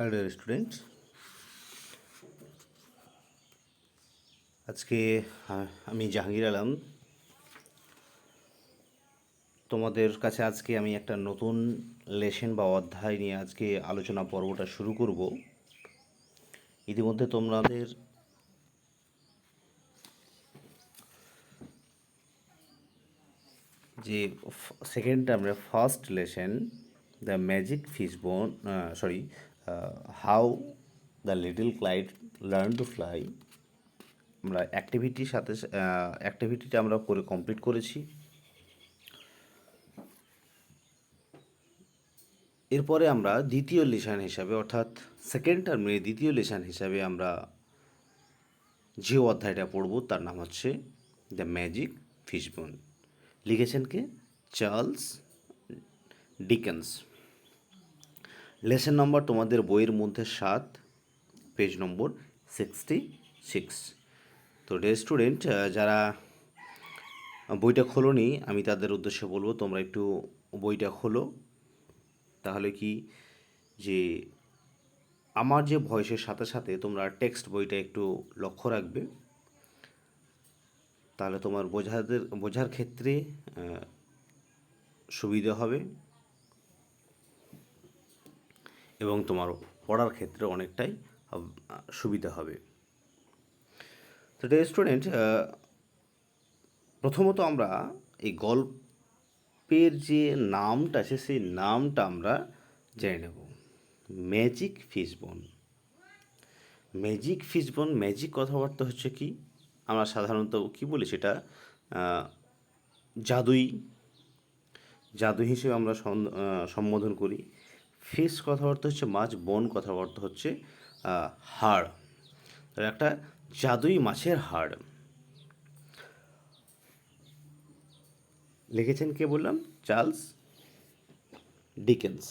Hello students, আজকে আমি জাহাঙ্গীর আলম তোমাদের কাছে আজকে আমি একটা নতুন লেসন বা অধ্যায় নিয়ে আজকে আলোচনা পর্বটা শুরু করব। ইতিমধ্যে তোমাদের যে সেকেন্ড টার্মের first lesson the magic fish বোন how the little Clyde learn to fly, আমরা অ্যাক্টিভিটিটা আমরা করে কমপ্লিট করেছি। এরপরে আমরা দ্বিতীয় লেসন হিসাবে অর্থাৎ সেকেন্ড টার্মের দ্বিতীয় লেসন হিসাবে আমরা যে অধ্যায়টা পড়ব তার নাম হচ্ছে দ্য ম্যাজিক ফিশবোন। লিখেছেন কে? Charles Dickens. লেসন নম্বর তোমাদের বইয়ের মধ্যে 7, পেজ নম্বর 66। তো ডে স্টুডেন্ট, যারা বইটা খোলোনি আমি তাদের উদ্দেশ্যে বলবো তোমরা একটু বইটা খোলো। তাহলে কি যে আমার যে ভয়েসের সাথে সাথে তোমরা টেক্সট বইটা একটু লক্ষ্য রাখবে, তাহলে তোমার বোঝার ক্ষেত্রে সুবিধা হবে এবং তোমার পড়ার ক্ষেত্রে অনেকটাই সুবিধা হবে। তো স্টুডেন্ট, প্রথমত আমরা এই গল্পের যে নামটা আছে সেই নামটা আমরা জেনে নেব। Magic fishbone. Magic fishbone, magic কথাবার্তা হচ্ছে কি, আমরা সাধারণত কি বলি সেটা জাদু হিসেবে আমরা সম্বোধন করি। ফিশ কথাবার্তা হচ্ছে মাছ, বোন কথাবার্তা হচ্ছে হাড়। একটা জাদুই মাছের হাড়। লিখেছেন কে বললাম? Charles Dickens.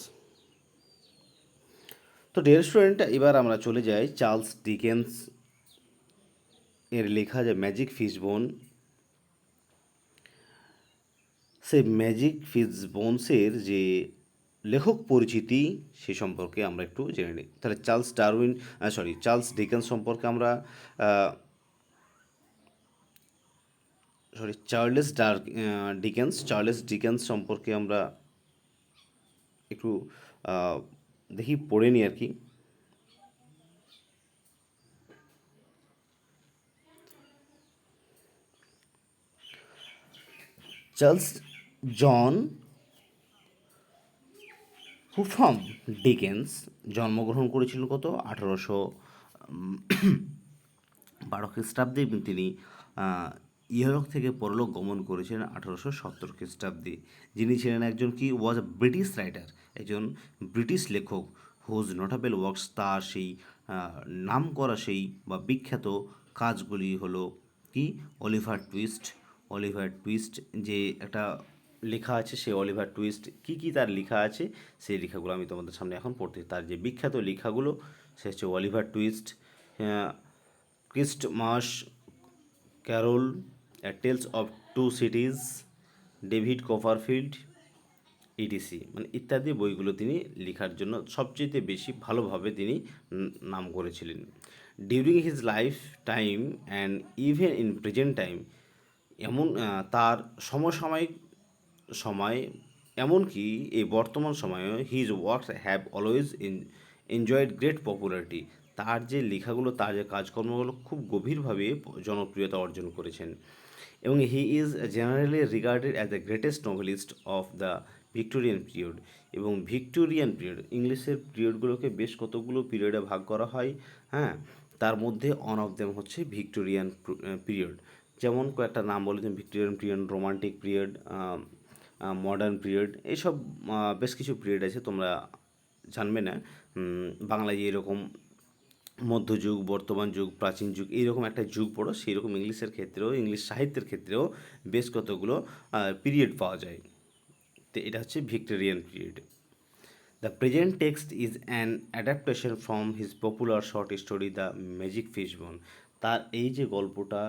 তো ডিয়ার স্টুডেন্ট, এবার আমরা চলে যাই চার্লস ডিকেন্স এর লেখা যে ম্যাজিক ফিশবোন, সেই ম্যাজিক ফিশবোনসের যে লেখক পরিচিতি সে সম্পর্কে আমরা একটু জেনে নিই। তাহলে চার্লস ডিকেন্স সম্পর্কে আমরা চার্লস ডিকেন্স সম্পর্কে আমরা একটু দেখি, পড়ে নিই আর কি। চার্লস জন হুফাম ডিকেন্স জন্মগ্রহণ করেছিলেন কত? 1812 খ্রিস্টাব্দে। তিনি ইহলোক থেকে পরলোক গমন করেছিলেন 1870 খ্রিস্টাব্দে। যিনি ছিলেন একজন কি ওয়াজ এ ব্রিটিশ রাইটার, একজন ব্রিটিশ লেখক। হুজ নোটেবল ওয়ার্কস, তার সেই নাম করা সেই বা বিখ্যাত কাজগুলি হলো কি? অলিভার টুইস্ট যে একটা লেখা আছে, সেই অলিভার টুইস্ট কী তার লেখা আছে সেই লেখাগুলো আমি তোমাদের সামনে এখন পড়তে। তার যে বিখ্যাত লেখাগুলো সে হচ্ছে Oliver Twist, Christmas Carol, Tales of Two Cities, David Copperfield, ETC, মানে ইত্যাদি বইগুলো তিনি লেখার জন্য সবচেয়ে বেশি ভালোভাবে তিনি নাম করেছিলেন। During his life time and even in present time, এমন তার সমসাময়িক সময় এমনকি এই বর্তমান সময়েও his works have always enjoyed great popularity. তার যে লেখাগুলো, তার যে কাজকর্মগুলো খুব গভীরভাবে জনপ্রিয়তা অর্জন করেছেন এবং he is generally regarded as the greatest novelist of the Victorian period. এবং ভিক্টোরিয়ান পিরিয়ড, ইংলিশের পিরিয়ডগুলোকে বেশ কতগুলো পিরিয়ডে ভাগ করা হয়, হ্যাঁ, তার মধ্যে অন অফ দেম হচ্ছে ভিক্টোরিয়ান পিরিয়ড। যেমন কয়েকটা নাম বলে দিন: Victorian period, romantic period, modern period, এইসব বেশ কিছু পিরিয়ড আছে, তোমরা জানবে না। বাংলায় যেরকম মধ্যযুগ, বর্তমান যুগ, প্রাচীন যুগ, এইরকম একটা যুগ পড়ো, সেই রকম ইংলিশের ক্ষেত্রেও, ইংলিশ সাহিত্যের ক্ষেত্রেও বেশ কতগুলো পিরিয়ড পাওয়া যায়। তো এটা হচ্ছে Victorian period. The present text is an adaptation from his popular short story the magic fishbone. তার এই যে গল্পটা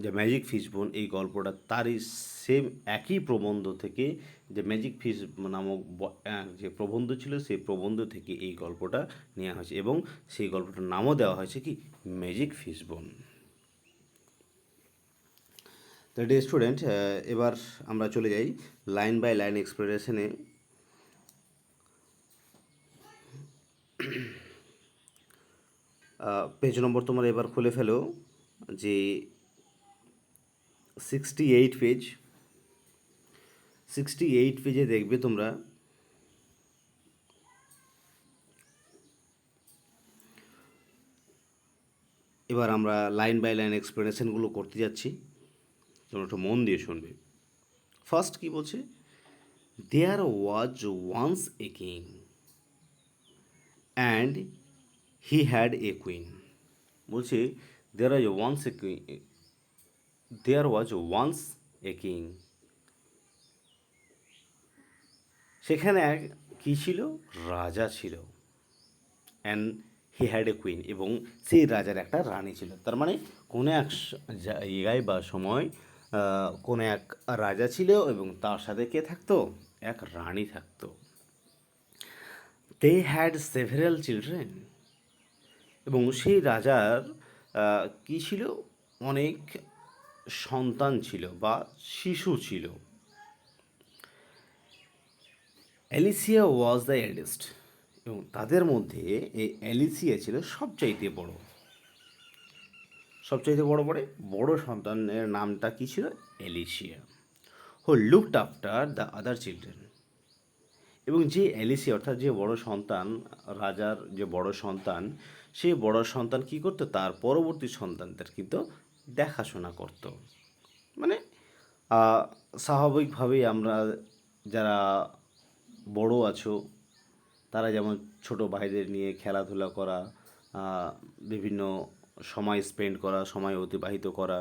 যে ম্যাজিক ফিশবোন, এই গল্পটা তারই সেম একই প্রবন্ধ থেকে, যে ম্যাজিক ফিশ নামক যে প্রবন্ধ ছিল, সেই প্রবন্ধ থেকে এই গল্পটা নেওয়া হয়েছে এবং সেই গল্পটার নামও দেওয়া হয়েছে কি, ম্যাজিক ফিশবোন। তো ডে স্টুডেন্ট, এবার আমরা চলে যাই লাইন বাই লাইন এক্সপ্লেনেশনে। পেজ নম্বর তোমার এবার খুলে ফেলো, যে 68 পেজ। 68 পেজে দেখবে তোমরা এবার আমরা লাইন বাই লাইন এক্সপ্লেনেশনগুলো করতে যাচ্ছি, তোমরা একটু মন দিয়ে শুনবে। ফার্স্ট কি বলছে, there was once a king and he had a queen. বলছে there was once a queen, there was once a king. সেখানে এক কী ছিল, রাজা ছিল। And he had a queen, এবং সেই রাজার একটা রানী ছিল। তার মানে কোনো এক জায়গায় বা সময় কোনো এক রাজা ছিল এবং তার সাথে কে থাকতো, এক রানী থাকতো। দে হ্যাড সেভারাল চিলড্রেন, এবং সেই রাজার কী ছিল, অনেক সন্তান ছিল বা শিশু ছিল। অ্যালিসিয়া ওয়াজ দ্য এল্ডেস্ট, এবং তাদের মধ্যে এই অ্যালিসিয়া ছিল সবচাইতে বড়। সবচাইতে বড় বড় সন্তানের নামটা কী ছিল, Alicia. Who looked after the other children, এবং যে অ্যালিসিয়া অর্থাৎ যে বড় সন্তান, রাজার যে বড় সন্তান, সেই বড় সন্তান কী করতো, তার পরবর্তী সন্তানদের কিন্তু দেখাশোনা করত। মানে স্বাভাবিকভাবেই আমরা যারা বড় আছো, তারা যেমন ছোট ভাইদের নিয়ে খেলাধুলা করা, বিভিন্ন সময় স্পেন্ড করা, সময় অতিবাহিত করা,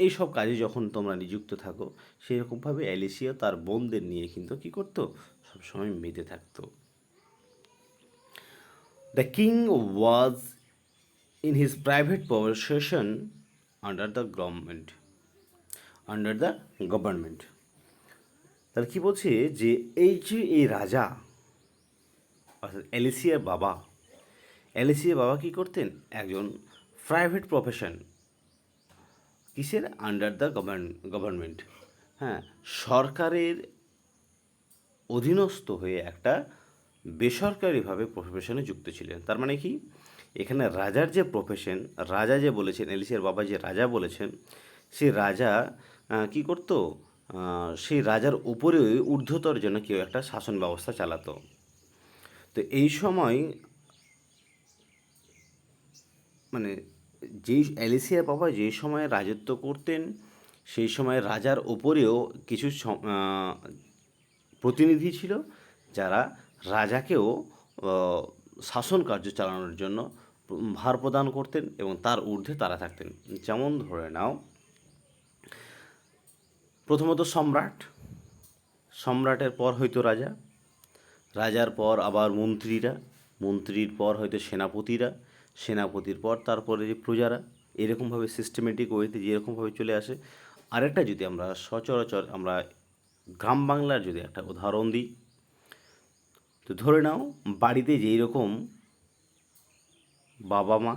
এই সব কাজে যখন তোমরা নিযুক্ত থাকো, সেরকমভাবে অ্যালিসিয়া তার বোনদের নিয়ে কিন্তু কী করতো, সবসময় মেতে থাকতো। The king was in his private possession under the government. তাহলে কী বলছে, যে এই যে এই রাজা অর্থাৎ অ্যালিসিয়ার বাবা কী করতেন, একজন প্রাইভেট প্রফেশন, কিসের, আন্ডার দ্য গভর্নমেন্ট, হ্যাঁ, সরকারের অধীনস্থ হয়ে একটা বেসরকারিভাবে প্রফেশনে যুক্ত ছিলেন। তার মানে কি, এখানে রাজার যে প্রফেশন, রাজা যে বলেছেন, অ্যালিসিয়ার বাবা যে রাজা বলেছেন, সেই রাজা কী করতো, সেই রাজার উপরে ঊর্ধ্বতর যেন কেউ একটা শাসন ব্যবস্থা চালাতো। তো এই সময় মানে যেই অ্যালিসিয়ার বাবা যেই সময় রাজত্ব করতেন, সেই সময় রাজার ওপরেও কিছু প্রতিনিধি ছিল, যারা রাজাকেও শাসন কার্য চালানোর জন্য ভার প্রদান করতেন এবং তার ঊর্ধ্বে তারা থাকতেন। যেমন ধরে নাও, প্রথমত সম্রাটের পর হয়তো রাজা, রাজার পর আবার মন্ত্রীর পর হয়তো সেনাপতির পর তারপরে যে প্রজারা, এরকমভাবে সিস্টেমেটিক ওয়েতে যেরকমভাবে চলে আসে। আরেকটা যদি আমরা সচরাচর আমরা গ্রাম বাংলার যদি একটা উদাহরণ দিই, তো ধরে নাও বাড়িতে যেই রকম বাবা মা,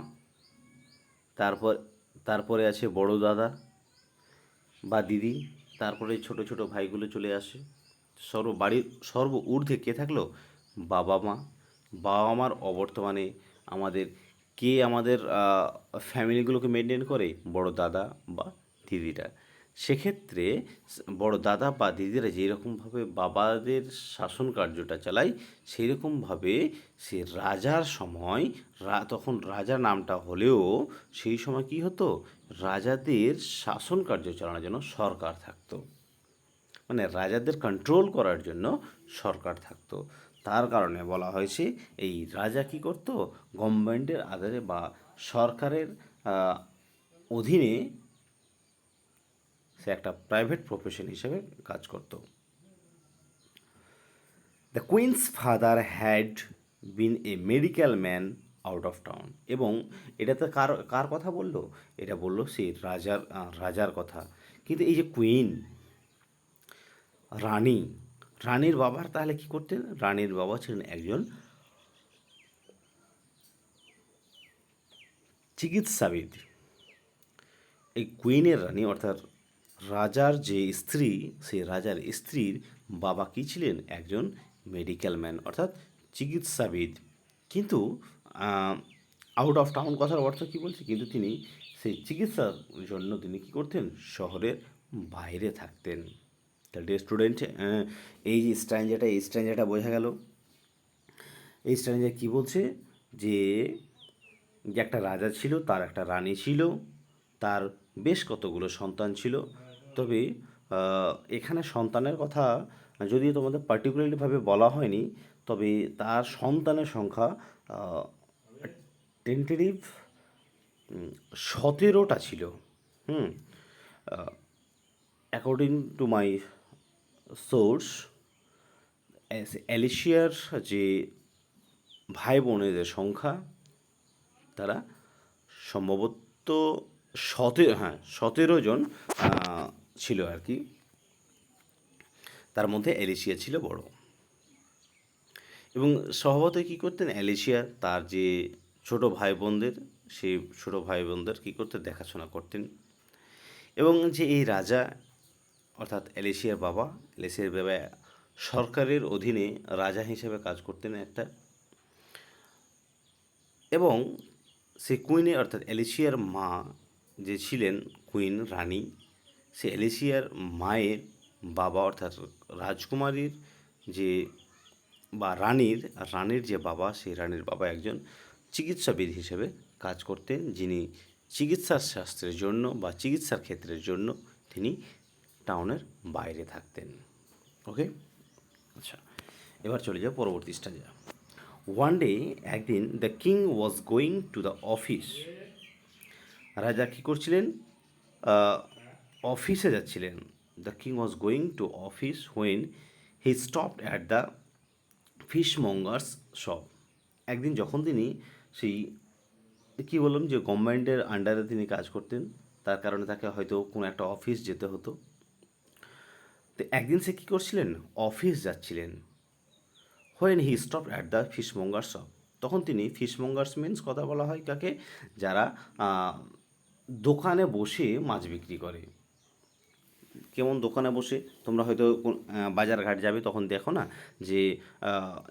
তারপরে আছে বড় দাদা বা দিদি, তারপরে ছোট ছোট ভাইগুলো চলে আসে, বাড়ির সর্ব ঊর্ধ্বে কে থাকলো, বাবা মার অবর্তমানে আমাদের ফ্যামিলিগুলোকে মেনটেন করে, বড় দাদা বা দিদিরা। সেক্ষেত্রে বড় দাদা বা দিদিরা যেরকমভাবে বাবাদের শাসন কার্যটা চালায়, সেই রকমভাবে সে রাজার সময়, তখন রাজা নামটা হলেও সেই সময় কী হতো, রাজাদের শাসন কার্য চালানোর জন্য সরকার থাকতো, মানে রাজাদের কন্ট্রোল করার জন্য সরকার থাকতো। তার কারণে বলা হয়েছে এই রাজা কী করতো, গভর্নমেন্টের আধারে বা সরকারের অধীনে সে একটা প্রাইভেট প্রফেশন হিসেবে কাজ করত। The queen's father had been a medical man out of town. এবং এটাতে কার কার কথা বললো? এটা বললো সেই রাজার কথা। কিন্তু এই যে কুইন, রানী, রানীর বাবার তাহলে কি করতেন? রানীর বাবা ছিলেন একজন চিকিৎসাবিদ। এই কুইনের রানী অর্থাৎ রাজার যে স্ত্রী, সেই রাজার স্ত্রীর বাবা কী ছিলেন? একজন মেডিকেল ম্যান অর্থাৎ চিকিৎসাবিদ। কিন্তু আউট অফ টাউন কথার অর্থ কী বলছে? কিন্তু তিনি সেই চিকিৎসার জন্য তিনি কী করতেন? শহরের বাইরে থাকতেন। তাহলে স্টুডেন্ট, এই স্ট্র্যাঞ্জাটা বোঝা গেল। এই স্ট্র্যাঞ্জা কী বলছে? যে যে একটা রাজা ছিল, তার একটা রানী ছিল, তার বেশ কতগুলো সন্তান ছিল। তবে এখানে সন্তানের কথা যদিও তোমাদের পার্টিকুলারলিভাবে বলা হয়নি, তবে তার সন্তানের সংখ্যা টেন্টেটিভ 17টা ছিল। হুম, অ্যাকর্ডিং টু মাই সোর্স, অ্যালিসিয়ার যে ভাই বোনেদের সংখ্যা, তারা সম্ভবত 17 জন ছিল আর কি। তার মধ্যে অ্যালিসিয়া ছিল বড়। এবং স্বভাবতই কী করতেন? অ্যালিসিয়া তার যে ছোট ভাই বোনদের, সেই ছোট ভাই বোনদের কী করতেন? দেখাশোনা করতেন। এবং যে এই রাজা অর্থাৎ অ্যালিসিয়ার বাবা সরকারের অধীনে রাজা হিসেবে কাজ করতেন একটা। এবং সে কুইনে অর্থাৎ অ্যালিসিয়ার মা যে ছিলেন কুইন রানী, সে অ্যালিসিয়ার মায়ের বাবা অর্থাৎ রাজকুমারীর যে বা রানীর যে বাবা, সেই রানীর বাবা একজন চিকিৎসাবিদ হিসেবে কাজ করতেন, যিনি চিকিৎসার শাস্ত্রের জন্য বা চিকিৎসার ক্ষেত্রের জন্য তিনি টাউনের বাইরে থাকতেন। ওকে, আচ্ছা, এবার চলে যাও পরবর্তী স্টেজে। ওয়ান ডে, একদিন, the king was going to the office. রাজা কী করছিলেন? অফিসে যাচ্ছিলেন। The king was going to office when he stopped at the fishmonger's shop. একদিন যখন তিনি সেই কী বললাম যে গভর্নমেন্টের আন্ডারে তিনি কাজ করতেন, তার কারণে তাকে হয়তো কোনো একটা অফিস যেতে হতো। তো একদিন সে কী করছিলেন? অফিস যাচ্ছিলেন। When he stop at the fishmonger shop, তখন তিনি, ফিশমঙ্গার্স মিন্স কথা বলা হয় কাকে? যারা দোকানে বসে মাছ বিক্রি করে। কেমন দোকানে বসে? তোমরা হয়তো বাজারঘাট যাবে, তখন দেখো না যে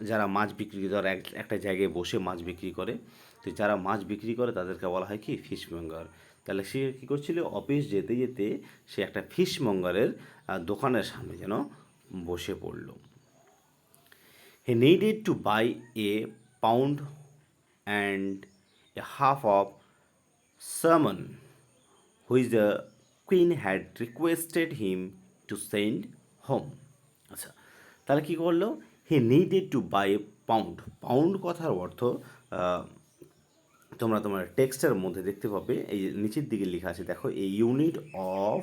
যারা মাছ বিক্রি করে একটা জায়গায় বসে মাছ বিক্রি করে। তো যারা মাছ বিক্রি করে তাদেরকে বলা হয় কি? ফিশমঙ্গার। তাহলে সে কী করছিল? অফিস যেতে যেতে সে একটা ফিশমঙ্গারের দোকানের সামনে যেন বসে পড়ল। He needed to buy a pound and a half of salmon, which the queen had requested him to send home. আচ্ছা, তাহলে কী করলো? He needed to buy a pound. Pound কথার অর্থ তোমরা তোমার টেক্সটের মধ্যে দেখতে পাবে, এই যে নিচের দিকে লেখা আছে দেখো, এ ইউনিট অফ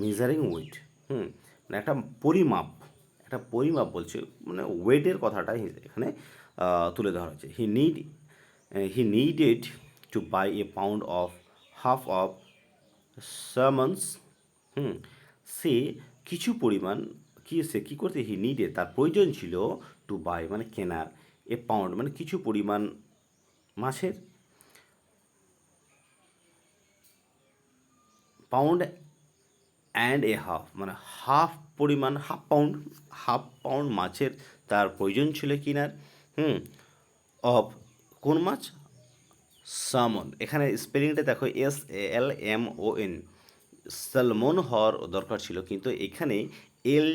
মেজারিং ওয়েট। মানে একটা পরিমাপ বলছে, মানে ওয়েটের কথাটা এখানে তুলে ধরা হয়েছে। He needed to buy a pound of half of salmons. সে কিছু পরিমাণ সে কী করতে? হি নিডেড, তার প্রয়োজন ছিল, টু বাই মানে কেনার, এ পাউন্ড মানে কিছু পরিমাণ মাছের, পাউন্ড অ্যান্ড এ হাফ মানে হাফ পাউন্ড মাছের তার প্রয়োজন ছিল কিনার। অফ কোন মাছ? সামন। এখানে স্পেলিংটা দেখো, SALMON। সালমন হওয়ার দরকার ছিল, কিন্তু এখানে এল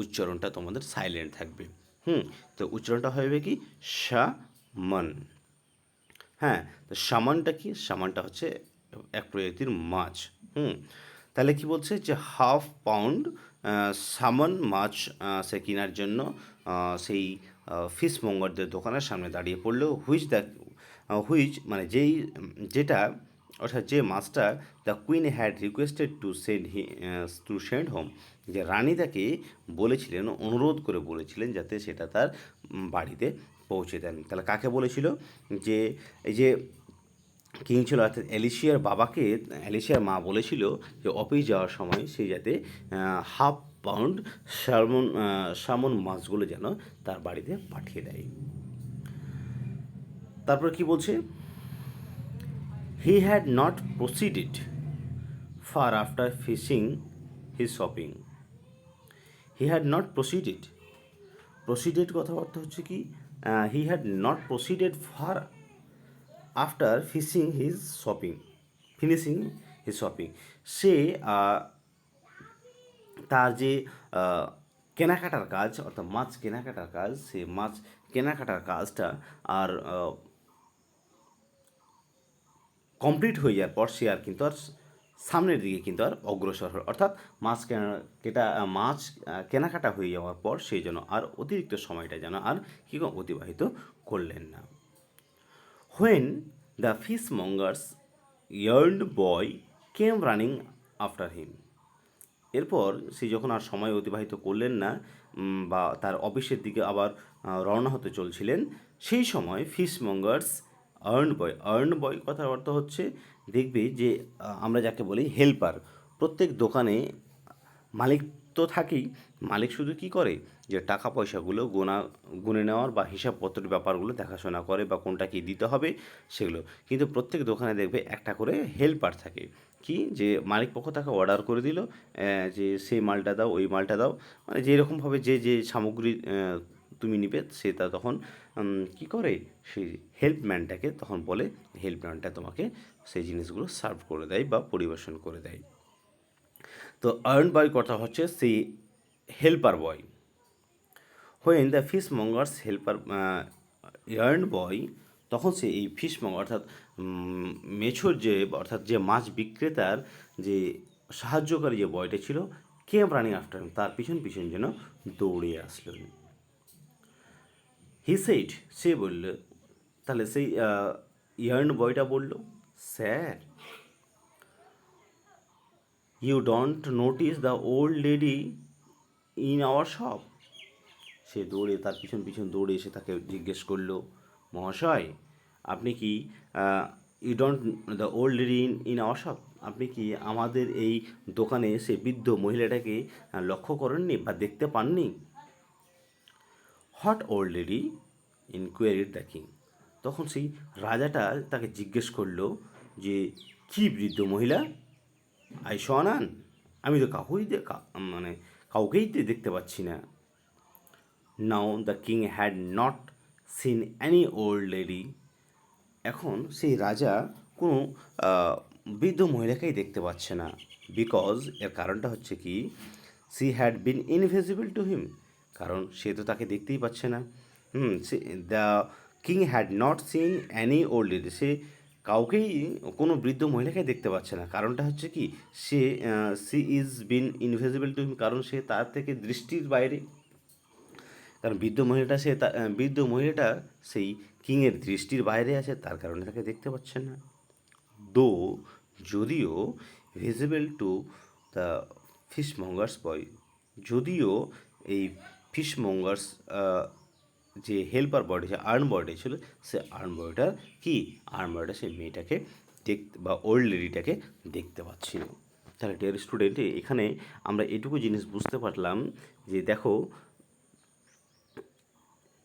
উচ্চারণটা তোমাদের সাইলেন্ট থাকবে। তো উচ্চারণটা হবে কি? সামন। হ্যাঁ, তো সামানটা কি? সামানটা হচ্ছে এক প্রজাতির মাছ। তাহলে কি বলছে? যে হাফ পাউন্ড সামন মাছ সে কেনার জন্য সেই ফিশমঙ্গারদের দোকানের সামনে দাঁড়িয়ে পড়লো। হুইচ মানে যেটা অর্থাৎ যে master the queen had requested to send home, যে রানী তাকে বলেছিলেন, অনুরোধ করে বলেছিলেন যাতে সেটা তার বাড়িতে পৌঁছে দেন। তাহলে কাকে বলেছিল? যে এই যে কিং ছিল অর্থাৎ অ্যালিসিয়ার বাবাকে, অ্যালিসিয়ার মা বলেছিল যে অফিস যাওয়ার সময় সে যাতে 1/2 পাউন্ড সামন মাছগুলো যেন তার বাড়িতে পাঠিয়ে দেয়। তারপর কি বলছে? He had not proceeded far after fishing his shopping. He had not proceeded, proceeded কথাবার্তা হচ্ছে কি, he had not proceeded far after finishing his shopping. সে তার যে কেনাকাটার কাজ, অর্থাৎ মাছ কেনাকাটার কাজ, সে মাছ কেনাকাটার কাজটা আর কমপ্লিট হয়ে যাওয়ার পর সে আর কিন্তু আর সামনের দিকে কিন্তু আর অগ্রসর হল, অর্থাৎ মাছ কেনাকাটা হয়ে যাওয়ার পর সেই জন্য আর অতিরিক্ত সময়টা যেন আর কী অতিবাহিত করলেন না। When the fishmonger's errand boy came running after him. এরপর সে যখন আর সময় অতিবাহিত করলেন না বা তার অফিসের দিকে আবার রওনা হতে চলছিলেন, সেই সময় ফিশমঙ্গার্স আর্ন বয় কথার অর্থ হচ্ছে, দেখবে যে আমরা যাকে বলি হেল্পার। প্রত্যেক দোকানে মালিক তো থাকেই, মালিক শুধু কি করে যে টাকা পয়সাগুলো গুনে নেওয়ার বা হিসাবপত্রের ব্যাপারগুলো দেখাশোনা করে বা কোনটা কী দিতে হবে সেগুলো। কিন্তু প্রত্যেক দোকানে দেখবে একটা করে হেল্পার থাকে, কি যে মালিক পক্ষ তাকে অর্ডার করে দিল যে সেই মালটা দাও, ওই মালটা দাও, মানে যেরকমভাবে যে সামগ্রী তুমি নিবে সে তা তখন কী করে, সেই হেল্পম্যানটাকে তখন বলে, হেল্পম্যানটা তোমাকে সেই জিনিসগুলো সার্ভ করে দেয় বা পরিবেশন করে দেয়। তো আর্ন বয় কথা হচ্ছে সেই helper boy. When the fishmonger's helper errand boy, তখন সে এই ফিশ মঙ্গার অর্থাৎ মেছোর যে অর্থাৎ যে মাছ বিক্রেতার যে সাহায্যকারী যে বয়টা ছিল, কেম রানিং আফটার তার পিছন পিছন যেন দৌড়ে আসলো। হি সেইড, সে বলল, তাহলে সেই ইয়ার্ন বয়টা বলল, sir you don't notice the old lady in our shop. সে দৌড়ে তার পিছন পিছন দৌড়ে এসে তাকে জিজ্ঞেস করলো, মহাশয় আপনি কি you don't the old lady in our shop, আপনি কি আমাদের এই দোকানে সে বৃদ্ধ মহিলাটাকে লক্ষ্য করেননি বা দেখতে পাননি? What old lady inquired the king. তখন সেই রাজাটা তাকে জিজ্ঞেস করলো যে কি বৃদ্ধ মহিলা? আই শ নান, আমি তো কাউকেই দেখতে পাচ্ছি না। Now the king had not seen any old lady. এখন সেই রাজা কোনো বৃদ্ধ মহিলাকেই দেখতে পাচ্ছে না। বিকজ এর কারণটা হচ্ছে কি, she had been invisible to him, কারণ সে তো তাকে দেখতেই পাচ্ছে না। The king had not seen any old lady, সে কাউকেই কোনো বৃদ্ধ মহিলাকে দেখতে পাচ্ছে না। কারণটা হচ্ছে কি, she is been invisible to him, কারণ সে তার থেকে দৃষ্টির বাইরে। কারণ বৃদ্ধ মহিলাটা সেই কিংয়ের দৃষ্টির বাইরে আছে, তার কারণে তাকে দেখতে পাচ্ছেন না। দো, যদিও ভিজিবল টু দ্য ফিশমঙ্গার্স বয়, যদিও এই ফিশমঙ্গার্স যে হেল্পার বয়টা, যে আর্ন বয়টা ছিল, সে আর্ন বয়টা সেই মেয়েটাকে বা ওল্ড লেডিটাকে দেখতে পাচ্ছিল। তাহলে ডিয়ার স্টুডেন্ট, এখানে আমরা এটুকু জিনিস বুঝতে পারলাম যে দেখো,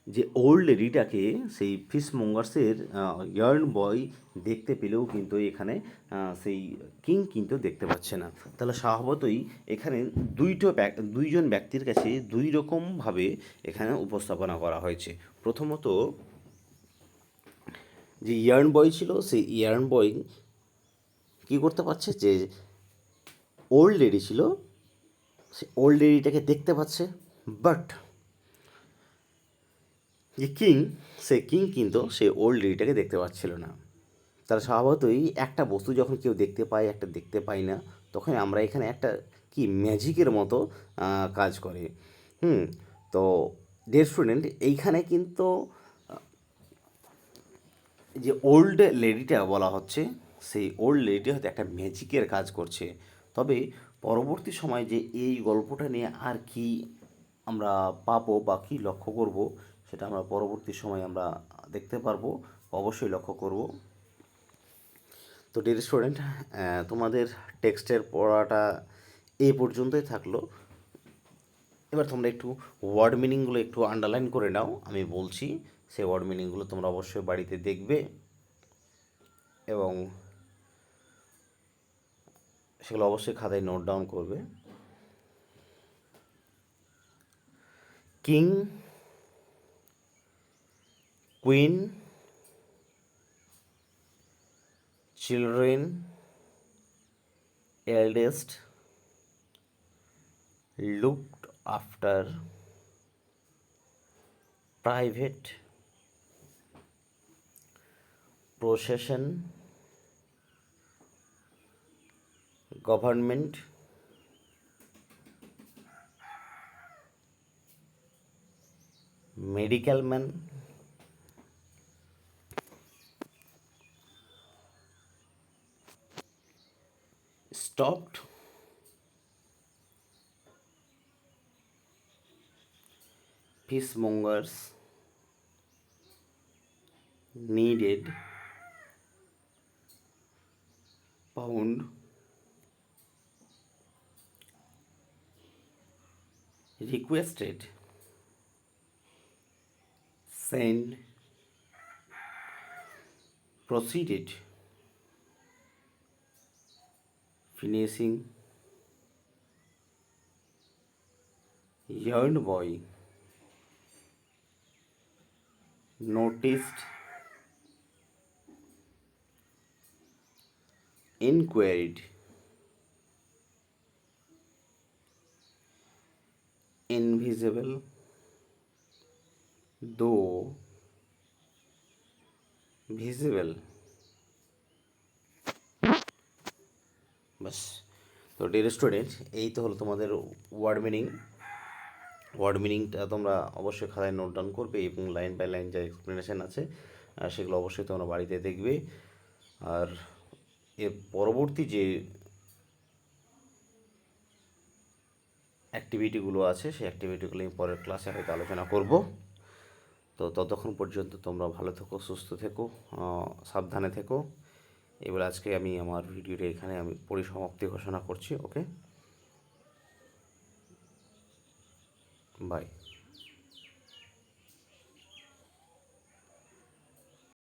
যে ওল্ড লেডিটাকে সেই ফিশমঙ্গার্সের ইয়ার্ন বয় দেখতে পেলেও কিন্তু এখানে সেই কিং কিন্তু দেখতে পাচ্ছে না। তাহলে স্বভাবতই এখানে দুইজন ব্যক্তির কাছে দুই রকমভাবে এখানে উপস্থাপনা করা হয়েছে। প্রথমত যে ইয়ার্ন বয় ছিল, সেই ইয়ার্ন বয় কী করতে পারছে, যে ওল্ড লেডি ছিল সে ওল্ড লেডিটাকে দেখতে পাচ্ছে, বাট যে কিং কিন্তু সে ওল্ড লেডিটাকে দেখতে পাচ্ছিল না। তারা স্বভাবতই একটা বস্তু যখন কেউ দেখতে পায়, একটা দেখতে পায় না, তখন আমরা এখানে একটা কি ম্যাজিকের মতো কাজ করে। তো ডিয়ার স্টুডেন্ট, এইখানে কিন্তু যে ওল্ড লেডিটা বলা হচ্ছে, সেই ওল্ড লেডি হয়তো একটা ম্যাজিকের কাজ করছে। তবে পরবর্তী সময়ে যে এই গল্পটা নিয়ে আর কি আমরা পাবো বা কী লক্ষ্য করব, সেটা আমরা পরবর্তী সময়ে আমরা দেখতে পারবো, অবশ্যই লক্ষ্য করব। তো ডিয়ার স্টুডেন্ট, তোমাদের টেক্সটের পড়াটা এই পর্যন্তই থাকলো। এবার তোমরা একটু ওয়ার্ড মিনিংগুলো একটু আন্ডারলাইন করে নাও, আমি বলছি সেই ওয়ার্ড মিনিংগুলো তোমরা অবশ্যই বাড়িতে দেখবে এবং সেগুলো অবশ্যই খাতায় নোট ডাউন করবে। King, queen, children, eldest, looked after, private, procession, government, medical man, stopped, fishmongers, needed, pound, requested, send, proceeded, finishing, yearned boy, noticed, inquired, invisible, though visible। বাস। তো ডিয়ার স্টুডেন্ট, এই তো হলো তোমাদের ওয়ার্ড মিনিং। ওয়ার্ড মিনিংটা তোমরা অবশ্যই খাতায় note down করবে এবং লাইন বাই লাইন যা এক্সপ্লেনেশন আছে সেগুলো অবশ্যই তোমরা বাড়িতে দেখবে। আর এর পরবর্তী যে অ্যাক্টিভিটিগুলো আছে সেই অ্যাক্টিভিটিগুলো আমি পরের ক্লাসে হয়তো আলোচনা করব। তো ততক্ষণ পর্যন্ত তোমরা ভালো থেকো, সুস্থ থেকো, সাবধানে থেকো। এবার আজকে আমি আমার ভিডিওটা এখানে আমি পরিসমাপ্তি ঘোষণা করছি। ওকে, বাই।